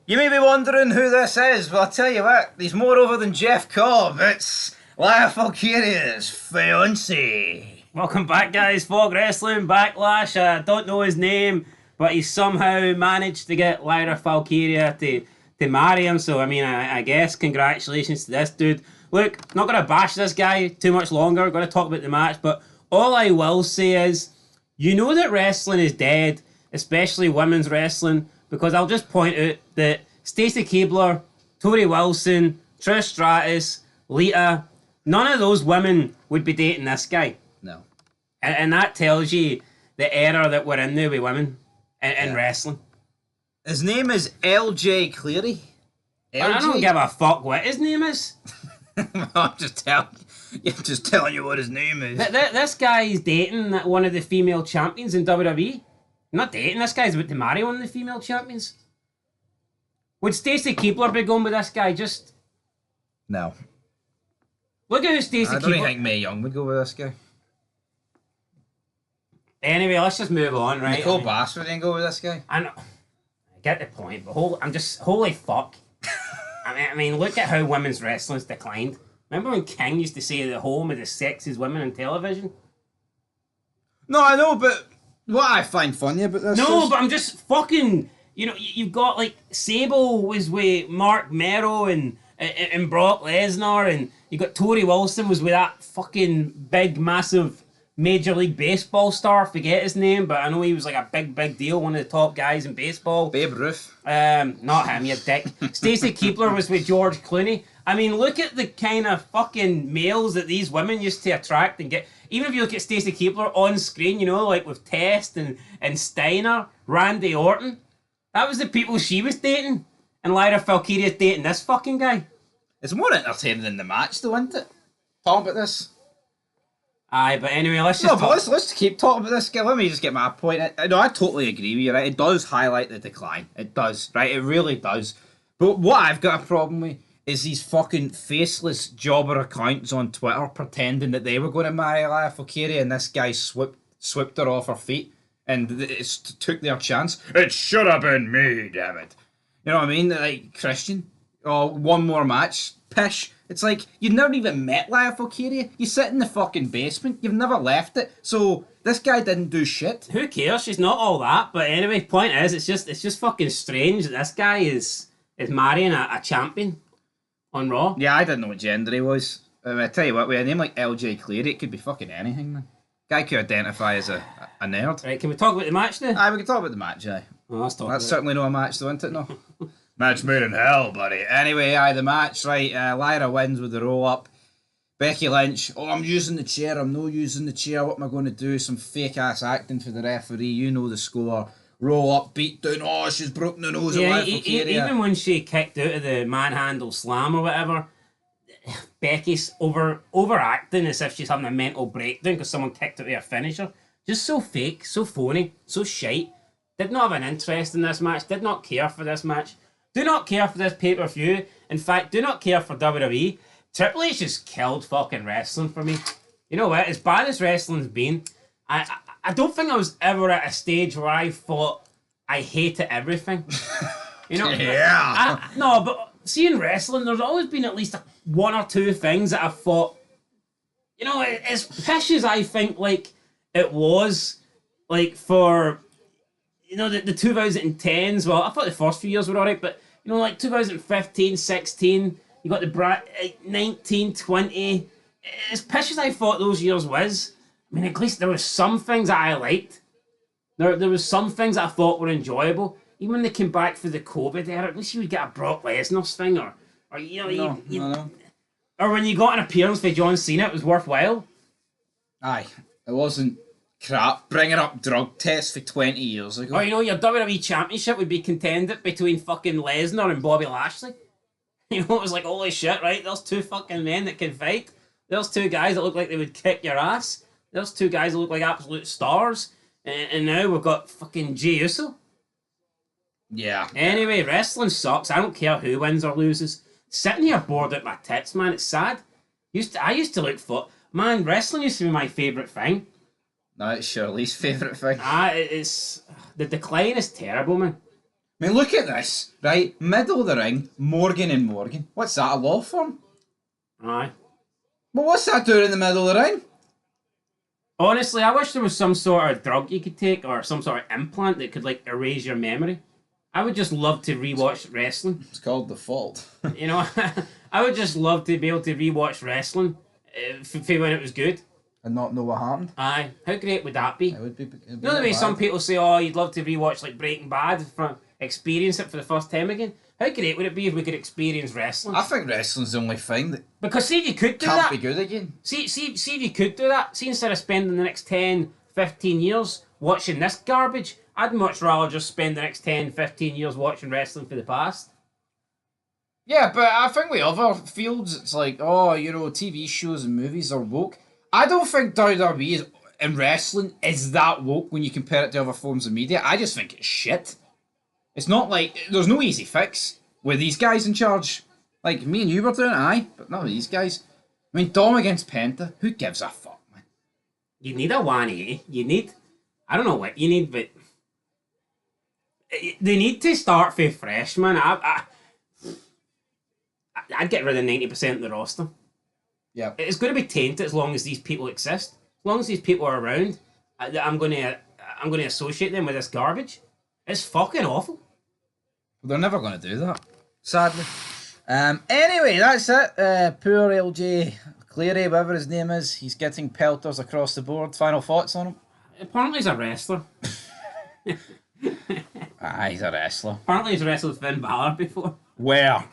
You may be wondering who this is. Well, I'll tell you what, he's more over than Jeff Cobb. It's Lyra Valkyria's fiance. Welcome back, guys. Fog Wrestling, Backlash. I don't know his name, but he somehow managed to get Lyra Valkyria to marry him. So, I mean, I guess congratulations to this dude. Look, not going to bash this guy too much longer. Going to talk about the match, but all I will say is, you know that wrestling is dead, especially women's wrestling, because I'll just point out that Stacey Keibler, Tori Wilson, Trish Stratus, Lita, none of those women would be dating this guy. No. And that tells you the era that we're in there with women in wrestling. His name is LJ Cleary. I don't give a fuck what his name is. I'm just telling you what his name is. This guy is dating one of the female champions in WWE. Not dating, this guy's about to marry one of the female champions. Would Stacey Keibler be going with this guy? Just No. look at who Stacey I don't even Keibler... think Mae Young would go with this guy. Anyway, let's just move on, right? Nicole Bass wouldn't go with this guy. I know. I get the point, but holy fuck. I mean, look at how women's wrestling's declined. Remember when King used to say the home of the sexiest women on television? No, I know, but what I find funny about this No, is... but I'm just fucking... You know, you've got, like, Sable was with Mark Merrow and Brock Lesnar, and you got Tori Wilson was with that fucking big, massive Major League Baseball star. Forget his name, but I know he was, like, a big deal, one of the top guys in baseball. Babe Ruth. Not him, you dick. Stacey Keibler was with George Clooney. I mean, look at the kind of fucking males that these women used to attract and get. Even if you look at Stacey Keibler on screen, you know, like with Test and Steiner, Randy Orton, that was the people she was dating. And Lyra Valkyria's dating this fucking guy. It's more entertaining than the match, though, isn't it? Talk about this. Aye, but anyway, let's just talk. Let's keep talking about this guy. Let me just get my point. I totally agree with you, right? It does highlight the decline. It does, right? It really does. But what I've got a problem with is these fucking faceless jobber accounts on Twitter pretending that they were going to marry Lyra Valkyria and this guy swept her off her feet and took their chance. It should have been me, damn it. You know what I mean? Like, Christian. Oh, one more match. Pish. It's like, you've never even met Lyra Valkyria. You sit in the fucking basement. You've never left it. So, this guy didn't do shit. Who cares? She's not all that. But anyway, point is, it's just fucking strange that this guy is marrying a champion on Raw. Yeah, I didn't know what gender he was. I tell you what, with a name like LJ Cleary, it could be fucking anything, man. Guy could identify as a nerd. Right, can we talk about the match now? Aye, we can talk about the match, aye. Oh, let's talk That's about certainly not a match, though, isn't it? No. Match made in hell, buddy. Anyway, aye, the match, right. Lyra wins with the roll up. Becky Lynch, oh, I'm using the chair. I'm not using the chair. What am I going to do? Some fake ass acting for the referee. You know the score. Roll up, beat down. Oh, she's broken the nose of Lyra Valkyria. Even when she kicked out of the manhandle slam or whatever, Becky's overacting as if she's having a mental breakdown because someone kicked out of her finisher. Just so fake, so phony, so shite. Did not have an interest in this match. Did not care for this match. Do not care for this pay-per-view. In fact, do not care for WWE. Triple H just killed fucking wrestling for me. You know what? As bad as wrestling's been, I don't think I was ever at a stage where I thought I hated everything. You know? Yeah. No, but seeing wrestling, there's always been at least one or two things that I've thought, you know, as pish as I think, like, it was, like, for... You know, the 2010s, well, I thought the first few years were alright, but, you know, like 2015, 16, you got the 19, 20. As pish as I thought those years was, I mean, at least there was some things that I liked. There was some things that I thought were enjoyable. Even when they came back for the COVID era, at least you would get a Brock Lesnar thing, or you know, No. or when you got an appearance by John Cena, it was worthwhile. Aye, it wasn't crap. Bringing up drug tests for 20 years ago. Or, you know, your WWE Championship would be contended between fucking Lesnar and Bobby Lashley. You know, it was like, holy shit, right? There's two fucking men that can fight. There's two guys that look like they would kick your ass. There's two guys that look like absolute stars. And now we've got fucking Jey Uso. Yeah. Anyway, wrestling sucks. I don't care who wins or loses. Sitting here bored out my tits, man. It's sad. I used to look for... Man, wrestling used to be my favourite thing. No, it's your least favourite thing. It's... The decline is terrible, man. I mean, look at this, right? Middle of the ring, Morgan and Morgan. What's that, a law firm? Aye. Well, what's that doing in the middle of the ring? Honestly, I wish there was some sort of drug you could take or some sort of implant that could, like, erase your memory. I would just love to rewatch wrestling. It's called The Fault. You know, I would just love to be able to rewatch wrestling for when it was good. And not know what happened? Aye. How great would that be? It would be. You know the way some people say, oh, you'd love to rewatch, like, Breaking Bad, experience it for the first time again? How great would it be if we could experience wrestling? I think wrestling's the only thing that Because see if you could do can't that. be good again. See if you could do that. See, instead of spending the next 10, 15 years watching this garbage, I'd much rather just spend the next 10, 15 years watching wrestling for the past. Yeah, but I think with other fields, it's like, oh, you know, TV shows and movies are woke. I don't think WWE and wrestling is that woke when you compare it to other forms of media. I just think it's shit. It's not like, there's no easy fix with these guys in charge. Like, me and you were doing it, aye, but not with these guys. I mean, Dom against Penta, who gives a fuck, man? You need a 1A. You need, I don't know what you need, but they need to start for fresh, man. I'd get rid of 90% of the roster. Yeah. It's going to be tainted as long as these people exist. As long as these people are around, I'm going to associate them with this garbage. It's fucking awful. They're never going to do that, sadly. Anyway, that's it. Poor LJ Cleary, whatever his name is, he's getting pelters across the board. Final thoughts on him? Apparently he's a wrestler. He's a wrestler. Apparently he's wrestled Finn Balor before. Where?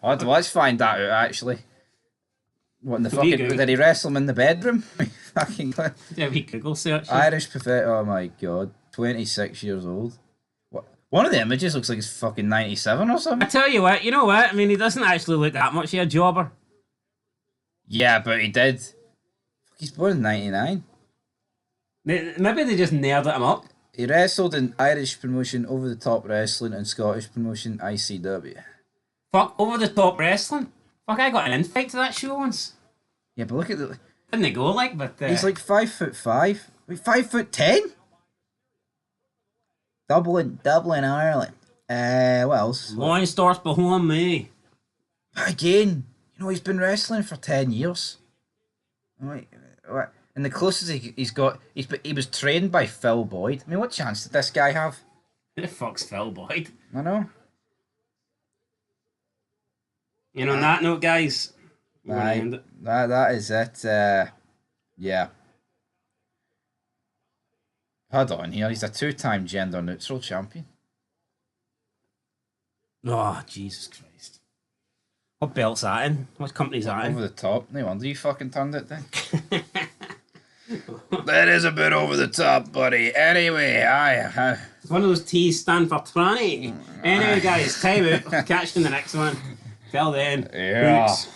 Let's find that out, actually. What in the fucking... Did he wrestle him in the bedroom? Fucking... Yeah, we Google search. Irish prophet... Oh my god. 26 years old. What? One of the images looks like he's fucking 97 or something. I tell you what, you know what? I mean, he doesn't actually look that much of a jobber. Yeah, but he did. He's born in 99. Maybe they just nailed him up. He wrestled in Irish promotion, Over the Top Wrestling, and Scottish promotion, ICW. Fuck, Over the Top Wrestling? Fuck, I got an invite to that show once. Yeah, but look at the... Didn't they go, like, but... He's like 5'5". Wait, 5'10"? Dublin, Ireland. What else? Loin starts behind me. Again, you know, he's been wrestling for 10 years. Wait, what? And the closest he's got, he was trained by Phil Boyd. I mean, what chance did this guy have? Who the fuck's Phil Boyd? I know. You know, on that note, guys, that is it. Yeah. Hold on here. He's a 2-time gender neutral champion. Oh, Jesus Christ. What belt's that in? What company's that in? Over the Top. No wonder you fucking turned it down. That is a bit over the top, buddy. Anyway, one of those T's stand for tranny. Anyway, guys, time out. Catch you in the next one. Till then, yeah. Boots.